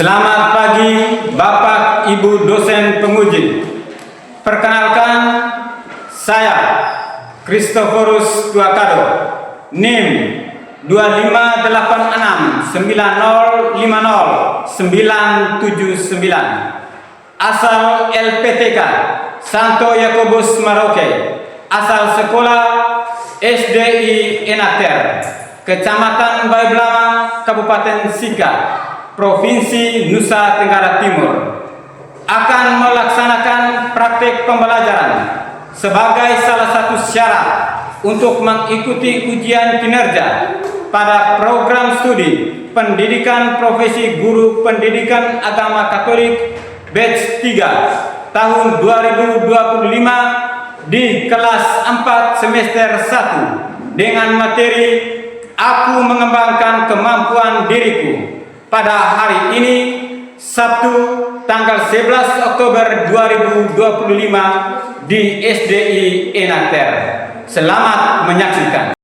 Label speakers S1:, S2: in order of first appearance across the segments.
S1: Selamat pagi Bapak Ibu dosen penguji. Perkenalkan, saya Christophorus Tuakado, NIM 2586905079, asal LPTK Santo Yakobus Merauke, asal sekolah SDI Enater, Kecamatan Baibelama, Kabupaten Sika, Provinsi Nusa Tenggara Timur, akan melaksanakan praktik pembelajaran sebagai salah satu syarat untuk mengikuti ujian kinerja pada program studi pendidikan profesi guru pendidikan agama Katolik batch 3 tahun 2025 di kelas 4 semester 1 dengan materi Aku Mengembangkan Kemampuan Diriku pada hari ini Sabtu tanggal 11 Oktober 2025 di SDI Enater. Selamat menyaksikan.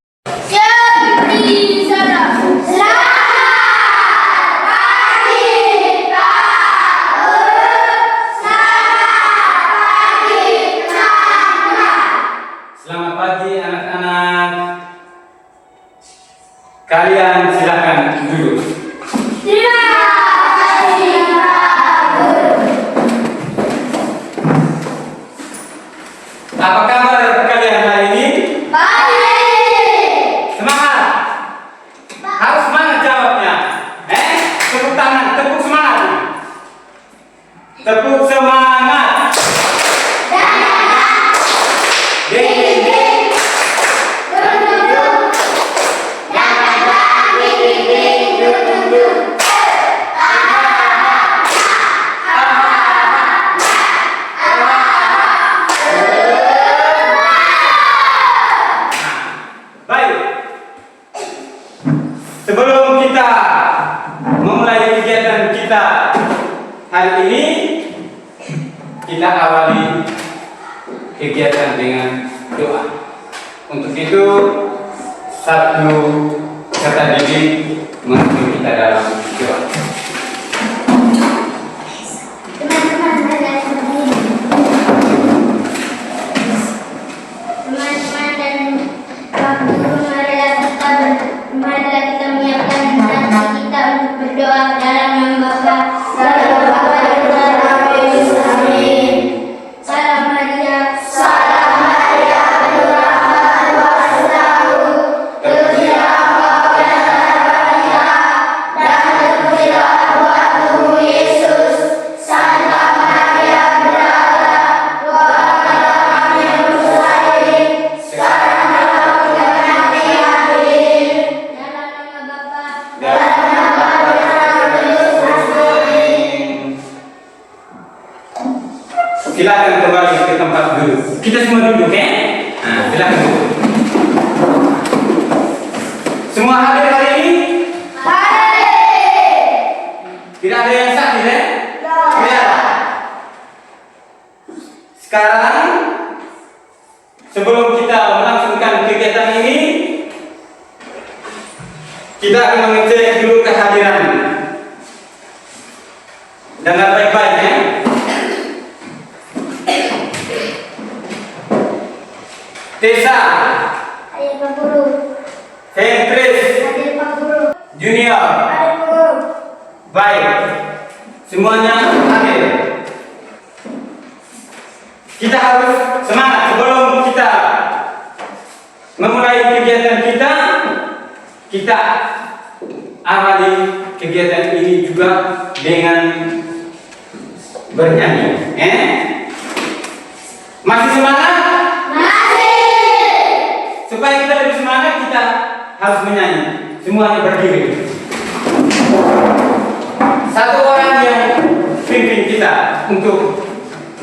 S1: Selamat pagi anak-anak. Kalian silakan duduk. Apa kabar kalian hari ini? Baik. Semangat. Harus semangat jawabnya. Tepuk tangan, tepuk semangat. Tepuk semangat. Sebelum kita memulai kegiatan kita hari ini, kita awali kegiatan dengan doa. Untuk itu, satu kata didik menuntun kita dalam doa. Silakan kembali ke tempat duduk. Kita semua duduk, ya? Nah, silakan duduk. Semua hadir hari ini? Hadir. Tidak ada yang sakit, ya? Tidak. Sekarang, sebelum kita melangsungkan kegiatan ini, kita akan mengecek dulu kehadiran. Dengan baik-baik, ya? Tessa,
S2: hadir Pak Guru.
S1: Hendris,
S2: Hadir Pak Guru.
S1: Junior,
S2: Hadir Pak Guru.
S1: baik, semuanya hadir. Kita harus semangat sebelum kita memulai kegiatan kita. Kita awali kegiatan ini juga dengan bernyanyi. Masih semangat? Supaya kita lebih semangat, kita harus menyanyi. Semuanya berdiri. Satu orang yang pimpin kita untuk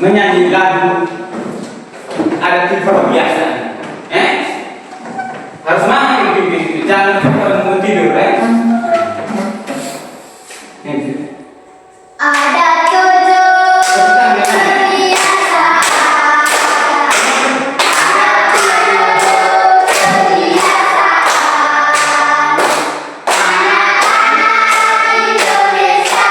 S1: menyanyi lagu ada tipe biasa. Harus semangat yang pimpin itu. Jangan orang mau tidur,
S2: Ada
S1: Indonesia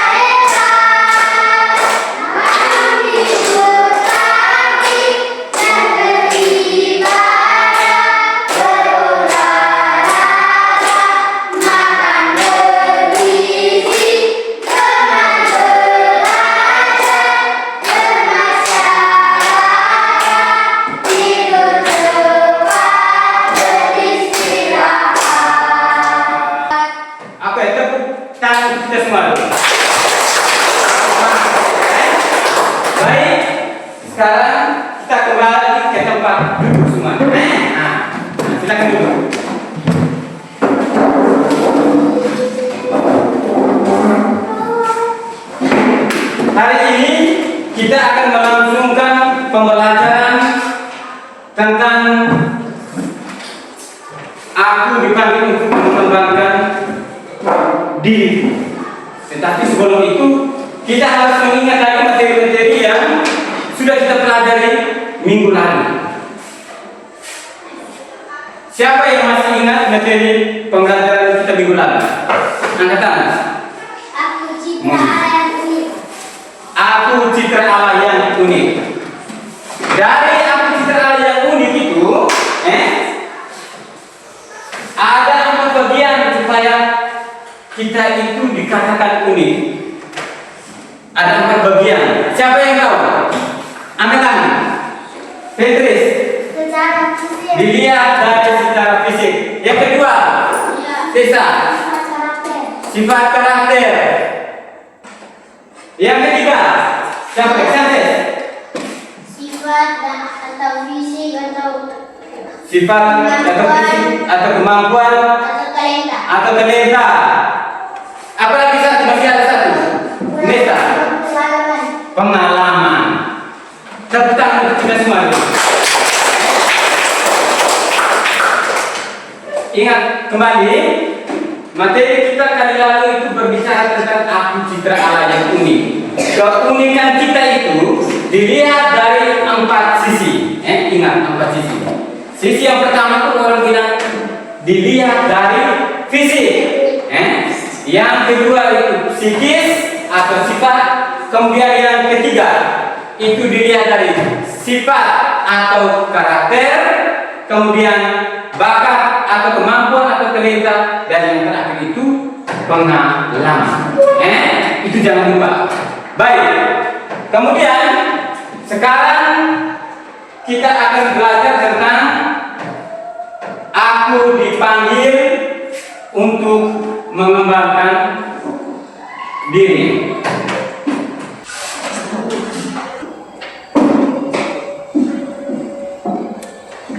S1: sekarang kita kembali ke tempat duduk semua. Nah, silakan duduk. Hari ini kita akan melangsungkan pembelajaran tentang aku dipanggil untuk mengembangkan diri. Tetapi sebelum itu kita harus mengingat lagi materi-materi yang sudah kita pelajari minggu lalu. Siapa yang masih ingat materi pembelajaran kita minggu lalu? Angkat tangan.
S2: Aku citra Allah yang unik.
S1: Aku citra Allah yang unik. Dari aku citra Allah yang unik itu, ada 4 bagian supaya kita itu dikatakan unik. Ada 4 bagian. Siapa yang tahu? Angkat tangan. Petris.
S2: Secara fisik.
S1: Dilihat dari secara fisik. Yang kedua, Tessa.
S2: Karakter.
S1: Sifat karakter. Yang ketiga, siapa? Santes.
S2: Sifat dan atau fisik atau
S1: Sifat atau fisik atau kemampuan
S2: talenta.
S1: atau talenta. Apalagi satu, masih ada satu. Nesta.
S2: Pengalaman.
S1: Pengalaman. Tepuk tangan untuk kita semua. Ingat kembali, materi kita kali lalu itu berbicara tentang aku citra Allah yang unik. Keunikan kita itu dilihat dari 4 sisi. Ingat 4 sisi. Sisi yang pertama itu orang bilang dilihat dari fisik. Yang kedua itu psikis atau sifat. Kemudian yang ketiga itu dilihat dari sifat atau karakter. Kemudian bakat atau kemampuan atau talenta, dan yang terakhir itu pengalaman. Itu jangan lupa. Baik. Kemudian sekarang kita akan belajar tentang aku dipanggil untuk mengembangkan diri.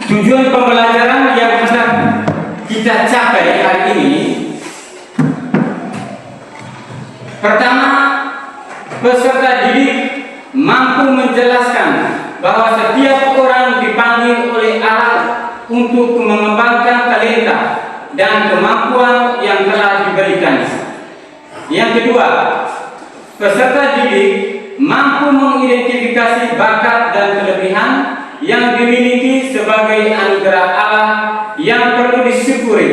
S1: Tujuan pembelajaran yang hendak kita capai hari ini, pertama, peserta didik mampu menjelaskan bahwa setiap orang dipanggil oleh Allah untuk mengembangkan talenta dan kemampuan yang telah diberikan. Yang kedua, peserta didik mampu mengidentifikasi bakat dan kelebihan yang dimiliki sebagai anugerah Allah yang perlu disyukuri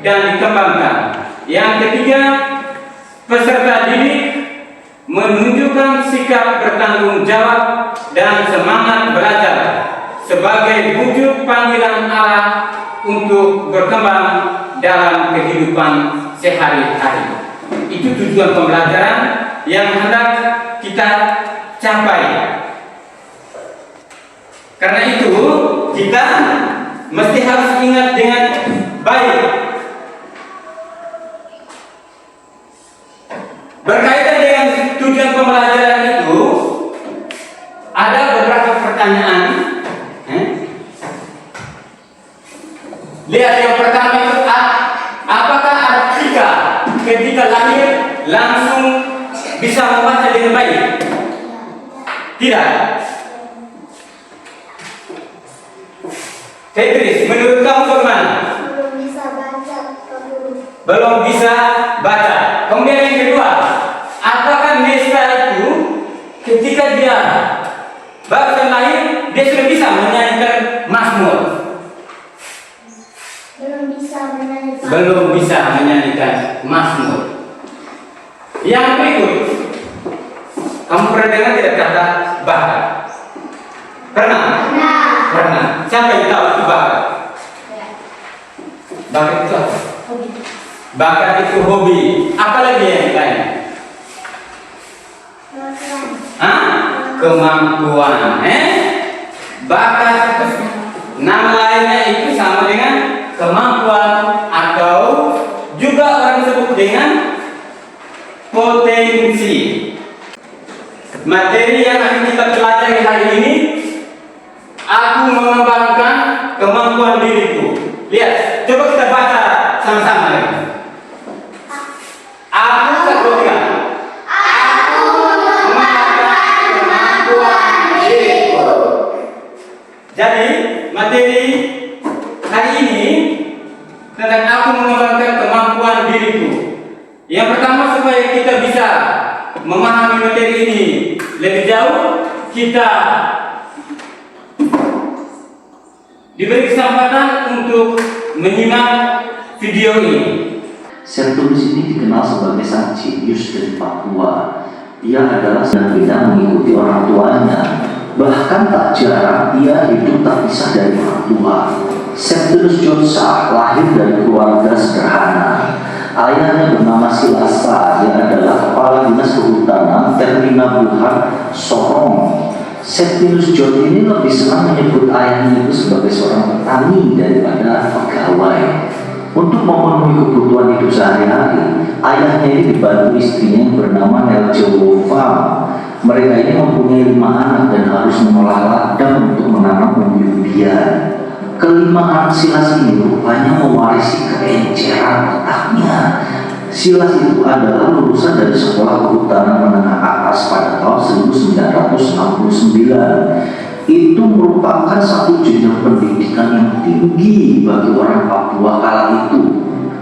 S1: dan dikembangkan. Yang ketiga, peserta didik menunjukkan sikap bertanggung jawab dan semangat belajar sebagai wujud panggilan Allah untuk berkembang dalam kehidupan sehari-hari. Itu tujuan pembelajaran yang hendak kita capai. Karena itu kita mesti harus ingat dengan baik. Berkaitan dengan tujuan pembelajaran itu, ada beberapa pertanyaan. Lihat yang pertama itu, apakah Artika ketika lahir langsung bisa membaca dengan baik? Tidak. Petris, menurut kamu bagaimana?
S2: Belum bisa baca huruf.
S1: Belum bisa baca. Kemudian yang kedua, apakah Nesta itu ketika dia baru lahir dia sudah bisa menyanyikan Mazmur? Belum bisa menyanyikan Mazmur. Yang berikut, kamu pernah dengar tidak kata bakat? Pernah? Pernah. Siapa yang tahu itu bakat? Bakat itu apa? Bakat itu hobi. Apalagi yang lain? Kemampuan. Bakat itu nama lainnya itu sama dengan kemampuan, atau juga orang sebut dengan potensi. Materi yang akan kita pelajari hari ini Aku mengembangkan kemampuan diriku. Lihat, coba kita baca sama-sama lagi. Aku satu tiga.
S2: Aku mengembangkan kemampuan diriku.
S1: Jadi materi hari ini tentang aku mengembangkan kemampuan diriku. Yang pertama, supaya kita bisa memahami materi ini lebih jauh, kita diberi kesempatan untuk menyimak video ini.
S3: Sertulus ini dikenal sebagai sang jenius dari Papua. Ia adalah tidak mengikuti orang tuanya. Bahkan tak jarang ia hidup tak pisah dari orang tua. Sertulus Josa lahir dari keluarga sederhana. Ayahnya bernama Silasa, dia adalah kepala dinas kehutanan Termina Buhan Sorong. Sertulus John ini lebih senang menyebut ayahnya itu sebagai seorang petani daripada pegawai. Untuk memenuhi kebutuhan hidup sehari-hari, ayahnya ini dibantu istrinya yang bernama Neljowova. Mereka ini mempunyai 5 anak dan harus mengolah ladang untuk menanam umbi-umbian. Kelima anak Silas ini rupanya mewarisi keenceran otaknya. Silas itu adalah lulusan dari sekolah kehutanan menengah atas pada tahun 1969. Itu merupakan satu jenjang pendidikan yang tinggi bagi orang Papua kala itu.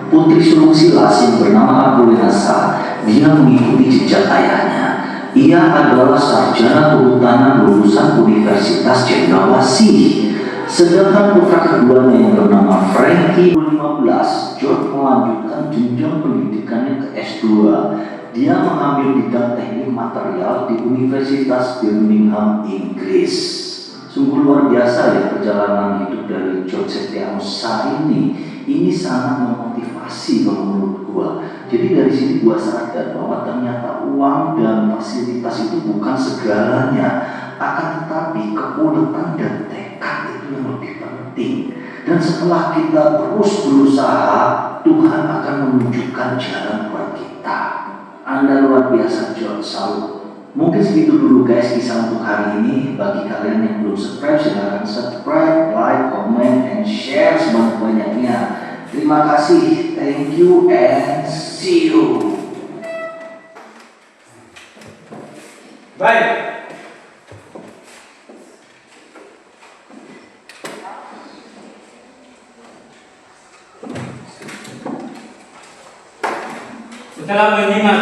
S3: Putri sulung Silas yang bernama Apulinasa, dia mengikuti jejak ayahnya. Ia adalah sarjana kehutanan lulusan Universitas Cendrawasih. Sedangkan putra keduanya yang bernama Frankie 15, George melanjutkan jenjang pendidikannya ke S2. Dia mengambil bidang teknik material di Universitas Birmingham, Inggris. Sungguh luar biasa ya perjalanan hidup dari George Setianusa ini. Ini sangat memotivasi kalau menurut gua. Jadi dari sini gua sadar bahwa ternyata uang dan fasilitas itu bukan segalanya, akan tetapi keuletan dan tekad itu yang lebih penting. Dan setelah kita terus berusaha, Tuhan akan menunjukkan jalan buat kita. Anda luar biasa, George. Salut. Mungkin segitu dulu guys kisah untuk hari ini. Bagi kalian yang belum subscribe, silahkan subscribe, like, comment, and share sebanyak-banyaknya. Terima kasih, thank you, and see you.
S1: Baik. Setelah menyimak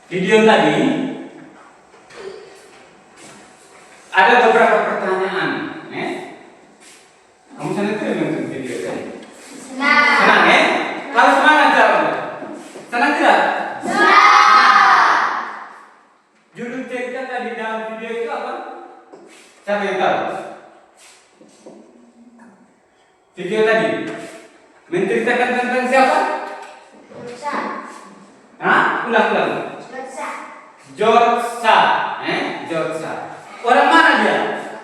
S1: video tadi, ada beberapa pertanyaan. Kamu senang tidak nonton video tadi?
S2: Senang.
S1: Senang ya? Kalau semangat jawabnya. Senang tidak?
S2: Senang.
S1: Judul cerita tadi dalam video itu apa? Siapa yang tahu? Video tadi menceritakan tentang siapa?
S2: George.
S1: Hah? Ulang. George Sa. George Sa. Orang mana dia?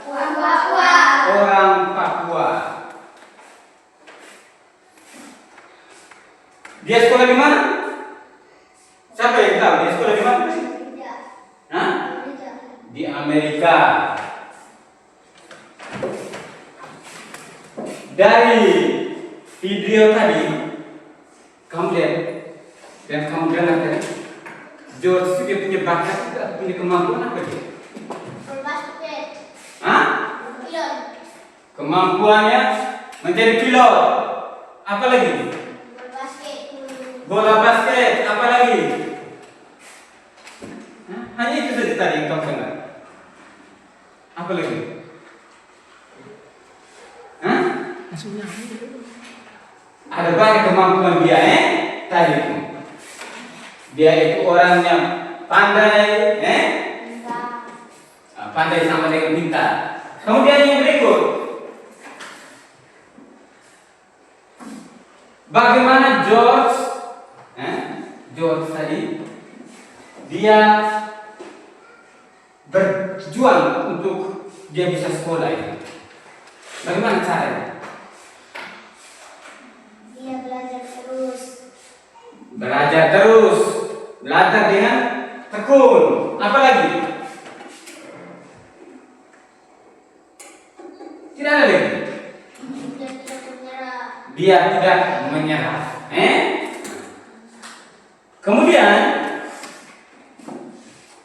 S2: Orang Papua.
S1: Orang Papua. Dia sekolah di mana? Siapa yang tahu dia sekolah di mana?
S2: Tidak.
S1: Hah?
S2: Tidak.
S1: Di Amerika. Dari video tadi kamu lihat dan kamu dengar tadi, George dia punya bakat, juga punya kemampuan apa dia?
S2: Berbasket.
S1: Hah?
S2: Pilot.
S1: Kemampuannya menjadi pilot. Apa lagi?
S2: Berbasket.
S1: Bola basket. Apa lagi? Hah? Hanya itu saja tadi yang kamu dengar. Apa lagi? Hah? Ada banyak kemampuan dia tadi itu. Dia itu orangnya pandai, pandai sama dengan pintar. Kemudian yang berikut, bagaimana George tadi dia berjuang untuk dia bisa sekolah itu. Bagaimana caranya?
S2: Dia belajar terus.
S1: Belajar dengan tekun. Apa lagi? Mana lagi?
S2: Dia tidak menyerah.
S1: Dia tidak menyerah. Kemudian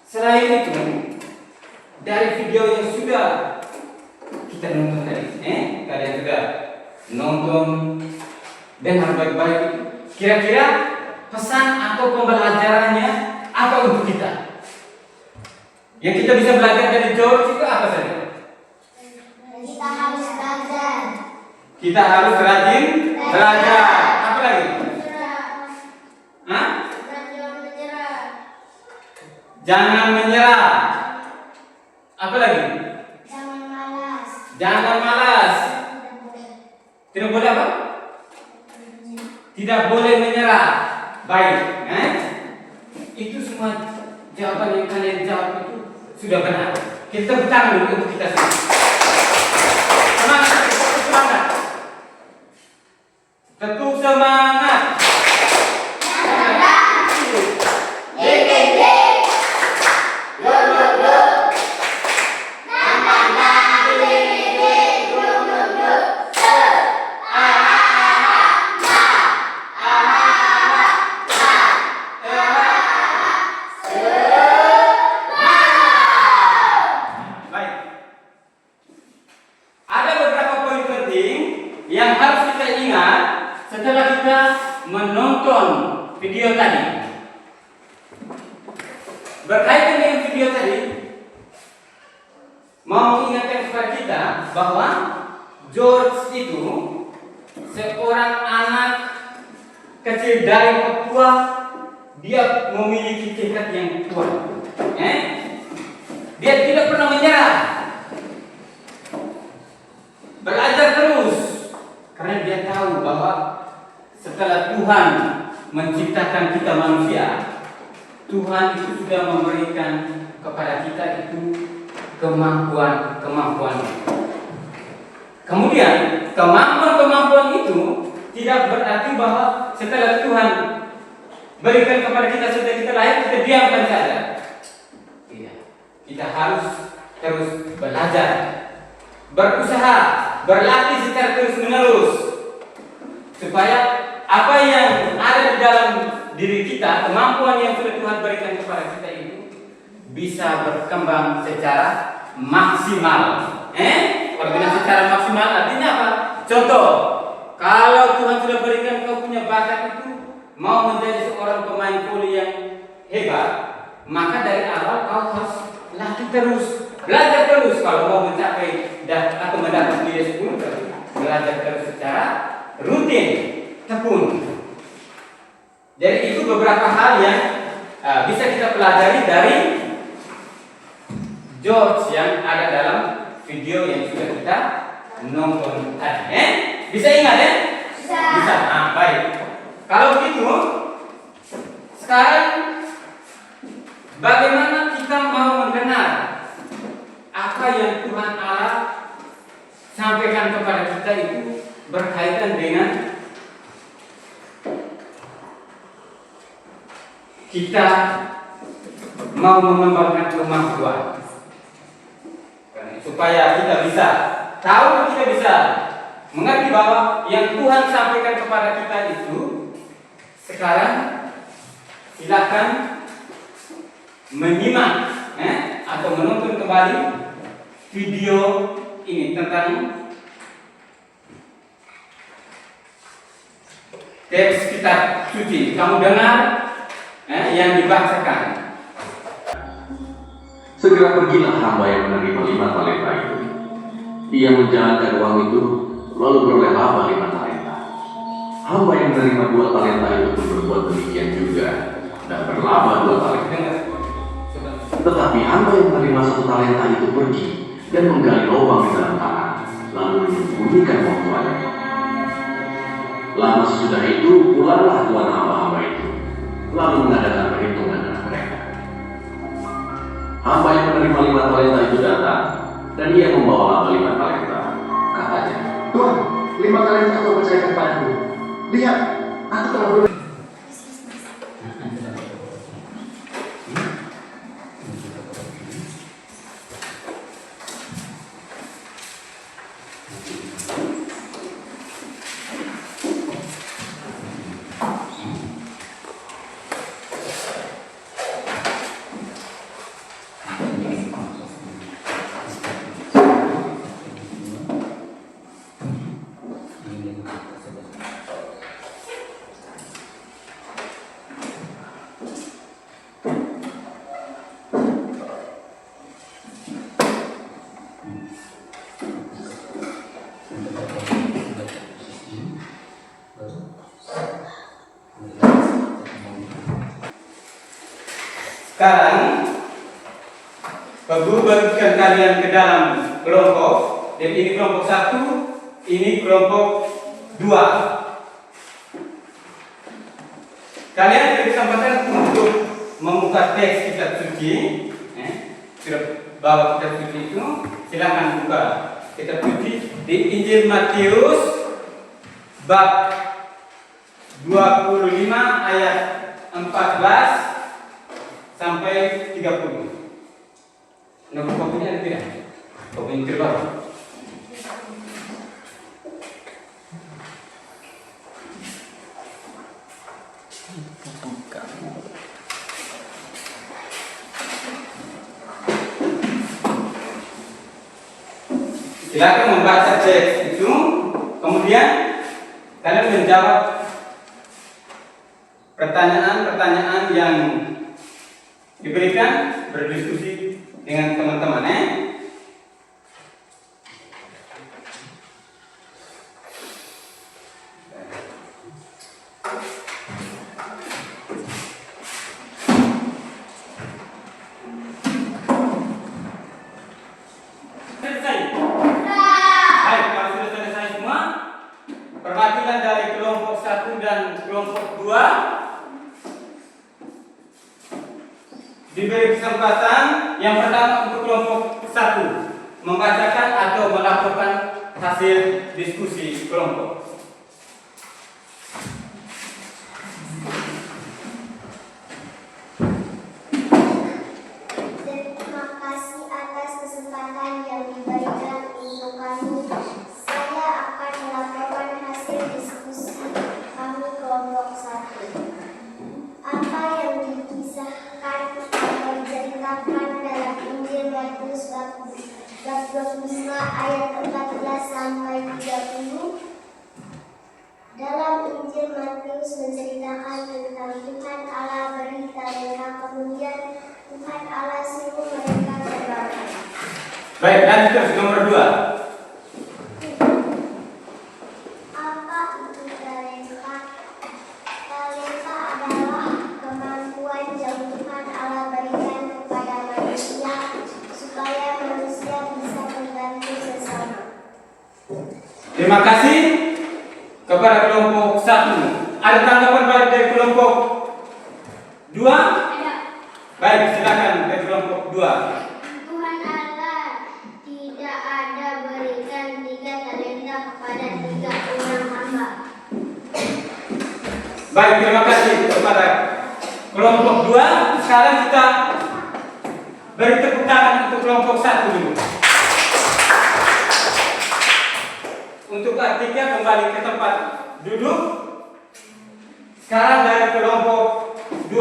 S1: selain itu, dari video yang sudah kita nonton tadi, kalian sudah nonton dengan baik-baik. Kira-kira pesan atau pembelajarannya apa untuk kita? Yang kita bisa belajar dari George itu apa saja?
S2: Kita harus belajar.
S1: Kita harus rajin belajar. Apa lagi?
S2: Menyerah.
S1: Hah?
S2: Jangan menyerah.
S1: Jangan menyerah. Apa lagi?
S2: Jangan malas.
S1: Jangan malas.
S2: Tidak boleh.
S1: Tidak boleh apa? Tidak boleh menyerah. Baik. Itu semua jawaban yang kalian jawab itu sudah benar. Kita tepuk tangan dulu untuk kita semua. Semangat, tepuk semangat. Tepuk semangat. Baik. Ada beberapa poin penting yang harus kita ingat setelah kita menonton video tadi. Berkaitan dengan video tadi, mau mengingatkan kepada kita bahwa George itu seorang anak kecil dari Papua. Dia memiliki tekad yang kuat. Dia tidak pernah menyerah. Belajar terus. Karena dia tahu bahwa setelah Tuhan menciptakan kita manusia, Tuhan itu sudah memberikan kepada kita itu kemampuan. Kemudian kemampuan itu tidak berarti bahwa setelah Tuhan berikan kepada kita sudah kita lahir kita diamkan saja. Tidak. Kita harus terus belajar, berusaha, berlatih secara terus-menerus supaya apa yang ada di dalam diri kita, kemampuan yang sudah Tuhan berikan kepada kita itu bisa berkembang secara maksimal. Kalau bilang secara maksimal artinya apa? Contoh, kalau Tuhan sudah berikan kau punya bakat itu mau menjadi seorang pemain voli yang hebat, maka dari awal kau harus latih terus, belajar terus. Kalau mau mencapai atau mendapat nilai 10, belajar terus secara rutin, tekun. Jadi itu beberapa hal yang bisa kita pelajari dari George yang ada dalam video yang sudah kita nonton tadi. Bisa ingat ya? Bisa. Baik. Kalau begitu, sekarang bagaimana kita mau mengenal apa yang Tuhan Allah sampaikan kepada kita itu berkaitan dengan kita mau mengembangkan kemampuan supaya kita bisa tahu, kita bisa mengerti bahwa yang Tuhan sampaikan kepada kita itu. Sekarang silakan menyimak atau menonton kembali video ini tentang teks kitab suci. Kamu dengar yang dibacakan.
S3: Segera pergilah hamba yang menerima 5 talenta itu. Ia menjalankan uang itu, lalu beroleh laba 5 talenta. Hamba yang menerima 2 talenta itu pun berbuat demikian juga, dan berlaba 2 talenta. Tetapi hamba yang menerima 1 talenta itu pergi dan menggali lubang di dalam tanah, lalu menyembunyikan uang tuannya. Lama sesudah itu, pulanglah tuan hamba-hamba itu, lalu mengadakan perhitungan dengan mereka. Hamba yang menerima 5 talenta itu datang, dan ia membawa laba 5 talenta. Katanya,
S4: Tuhan, 5 talenta kau percayakan padaku. Lihat, aku telah berbuat.
S1: Sekarang Guru bagikan kalian ke dalam kelompok. Jadi ini kelompok 1, ini kelompok 2. Kalian diberi kesempatan untuk membuka teks kitab suci. Bawa kitab suci itu, silakan buka kitab suci di Injil Matius bab 25 ayat 14 sampai 30. Nomor kopinya ada tidak? Kopi yang terbaru. Silakan membaca teks itu, kemudian kalian menjawab pertanyaan-pertanyaan yang diberikan, berdiskusi dengan teman-teman. Perwakilan dari kelompok 1 dan kelompok 2 diberi kesempatan yang pertama untuk kelompok 1 membacakan atau melaporkan hasil diskusi kelompok.
S2: Terima kasih atas kesempatan yang diberikan untuk kami. Saya akan melaporkan hasil diskusi kami kelompok 1. Apa yang dikisahkan atau diceritakan dalam Injil Matius bab 25 ayat 14 sampai 30. Dalam Injil Matius menceritakan tentang Tuhan Allah beri talenta, kemudian Tuhan Allah suruh mereka berbagi.
S1: Baik, lanjut nomor 2.
S2: Apa itu talenta? Talenta adalah kemampuan yang Tuhan Allah berikan kepada manusia supaya manusia bisa membantu sesama.
S1: Terima kasih kepada kelompok 1. Ada tanggapan balik dari kelompok 2? Baik, silakan dari kelompok 2.
S2: Tuhan Allah tidak ada berikan 3 talenta kepada 3 orang hamba.
S1: Baik, terima kasih kepada kelompok 2. Sekarang kita beri tepuk tangan untuk kelompok 1 dulu. Untuk artinya kembali ke tempat duduk. Sekarang dari kelompok 2.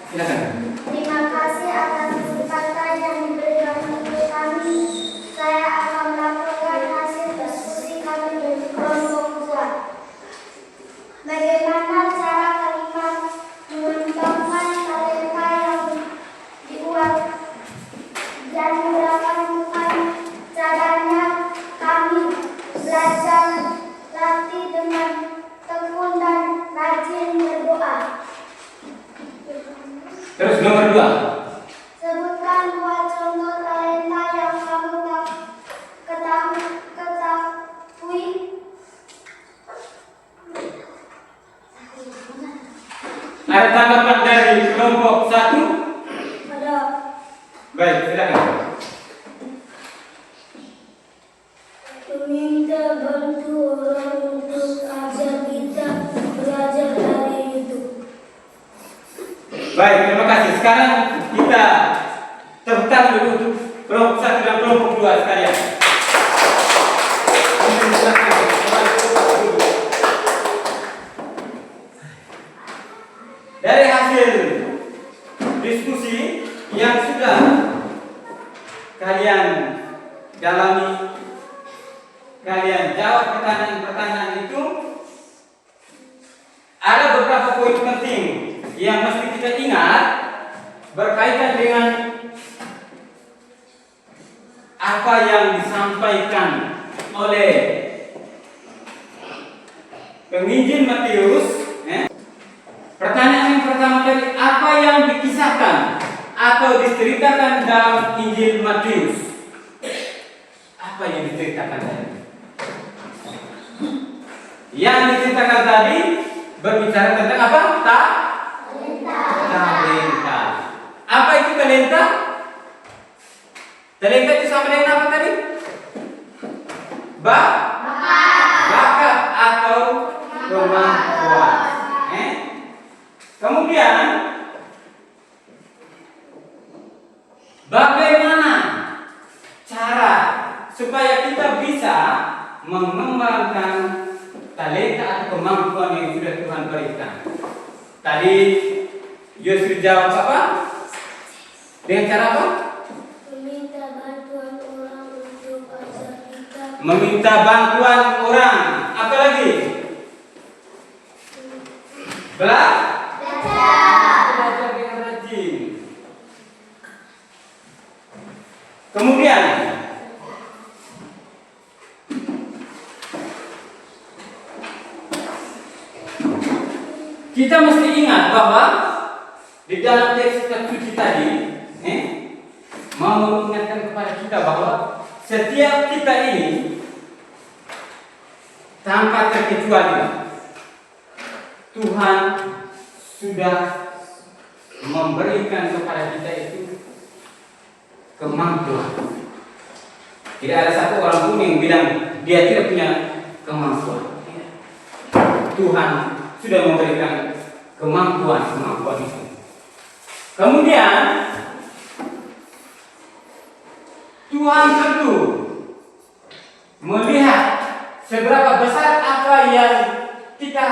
S1: Silakan.
S2: Terima kasih atas kesempatan yang diberikan untuk kami. Saya akan melaporkan hasil diskusi kami dari kelompok 2. Bagaimana cara kalimat mengembangkan talenta yang diuat dan berapa Tuhan caranya kami belajar latih dengan tekun dan rajin berdoa.
S1: Terus nomor 2.
S2: Sebutkan 2 contoh talenta yang kamu ketahui.
S1: Ada tanggapan dari kelompok 1?
S2: Ada.
S1: Baik, silakan.
S2: Meminta bantu orang untuk ajar kita belajar dari YouTube.
S1: Baik, terima kasih. Sekarang kita tepuk tangan dulu untuk kelompok 1 dan kelompok 2 sekalian. Dari hasil diskusi yang sudah kalian dalami, kalian jawab pertanyaan-pertanyaan itu, ada beberapa poin penting yang mesti kita ingat berkaitan dengan apa yang disampaikan oleh penginjil Matius. Pertanyaan yang pertama tadi, apa yang dikisahkan atau diceritakan dalam Injil Matius? Apa yang diceritakan tadi? Yang diceritakan tadi berbicara tentang apa? Talenta. Apa itu talenta? Talenta itu sama dengan apa tadi? Bakat atau kemampuan. Kemudian bagaimana cara supaya kita bisa mengembangkan talenta atau kemampuan yang sudah Tuhan berikan? Tadi Yosef jawab apa? Dengan cara apa?
S2: Meminta bantuan orang untuk ajar kita.
S1: Meminta bantuan orang. Apa lagi? Belajar dengan rajin. Kemudian kita mesti ingat bahwa di dalam teks suci tadi mau mengingatkan kepada kita bahwa setiap kita ini tanpa terkecuali Tuhan sudah memberikan kepada kita itu kemampuan. Tidak ada satu orang pun yang bilang dia tidak punya kemampuan. Tuhan sudah memberikan kemampuan itu. Kemudian Tuhan tentu melihat seberapa besar apa yang kita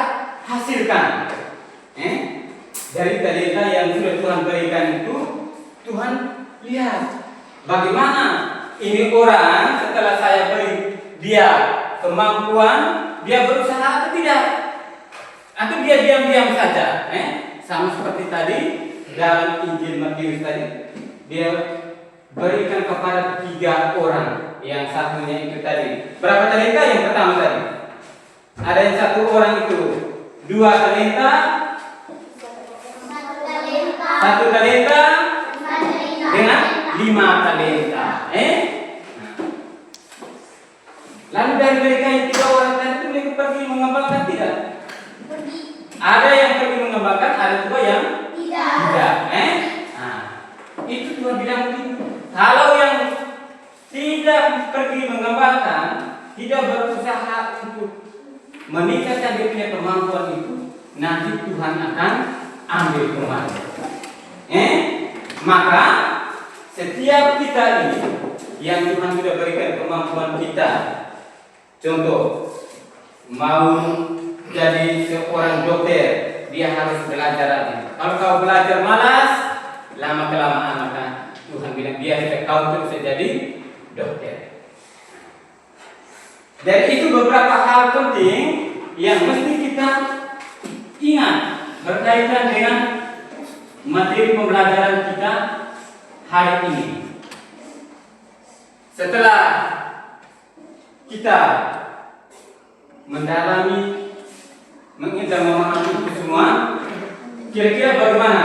S1: hasilkan dari talenta yang sudah Tuhan berikan itu. Tuhan lihat bagaimana ini orang setelah saya beri dia kemampuan, dia berusaha atau tidak, atau dia diam-diam saja. Sama seperti tadi dalam Injil Matius tadi, dia berikan kepada 3 orang, yang satunya itu tadi. Berapa talenta yang pertama tadi? Ada yang 1 orang itu 2 talenta, 1 talenta dengan 5 talenta. Lalu dari mereka yang 3 orang tadi mereka pergi mengembangkan tidak? Ada yang pergi mengembangkan, ada juga yang tidak. Itu Tuhan bilang begitu. Kalau yang tidak pergi mengembangkan, tidak berusaha untuk meningkatkan dia punya kemampuan itu, nanti Tuhan akan ambil kembali. Maka setiap kita ini yang Tuhan sudah berikan kemampuan kita, contoh mau jadi seorang dokter, dia harus belajar lagi. Kalau kau belajar malas, lama kelamaan maka Tuhan bilang biar kau terus jadi dokter. Dan itu beberapa hal penting yang mesti kita ingat berkaitan dengan materi pembelajaran kita hari ini. Setelah kita mendalami, mengingat memahami itu semua, kira-kira bagaimana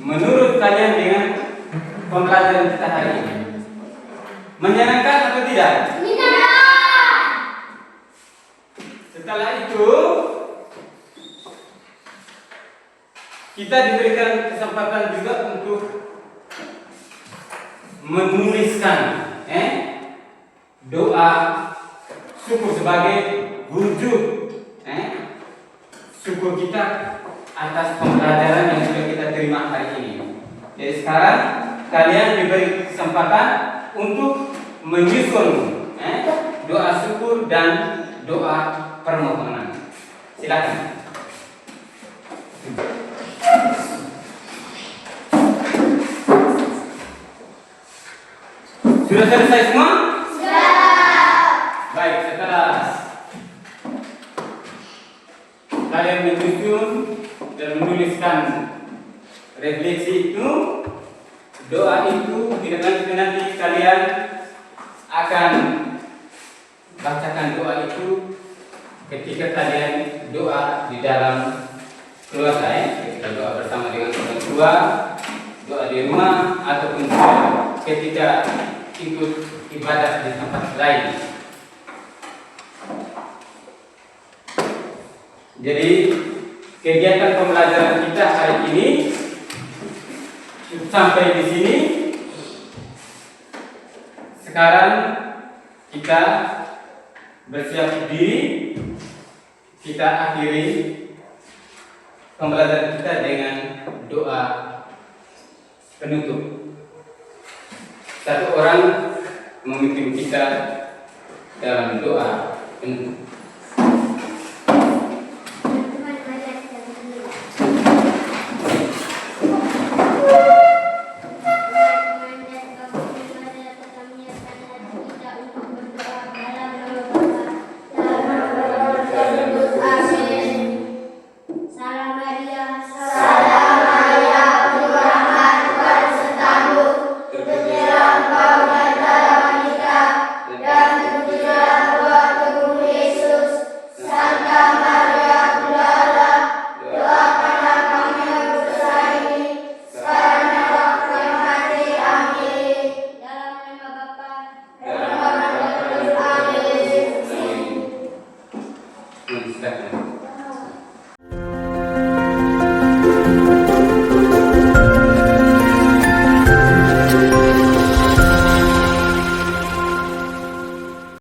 S1: menurut kalian dengan pembelajaran kita hari ini? Menyenangkan atau tidak? Setelah itu kita diberikan kesempatan juga untuk menuliskan doa syukur sebagai wujud syukur kita atas pembelajaran yang sudah kita terima hari ini. Jadi sekarang kalian diberi kesempatan untuk menyusun doa syukur dan doa permohonan. Silakan. Sudah selesai semua? Baik, setelah kalian menyusun dan menuliskan refleksi itu, doa itu nanti kalian akan bacakan doa itu ketika kalian doa di dalam keluarga ya, ketika doa bersama dengan orang tua, doa di rumah ataupun ketika ikut ibadah di tempat lain. Jadi kegiatan pembelajaran kita hari ini sampai di sini. Sekarang kita bersiap diri, kita akhiri pembelajaran kita dengan doa penutup. Satu orang memimpin kita dalam doa penutup.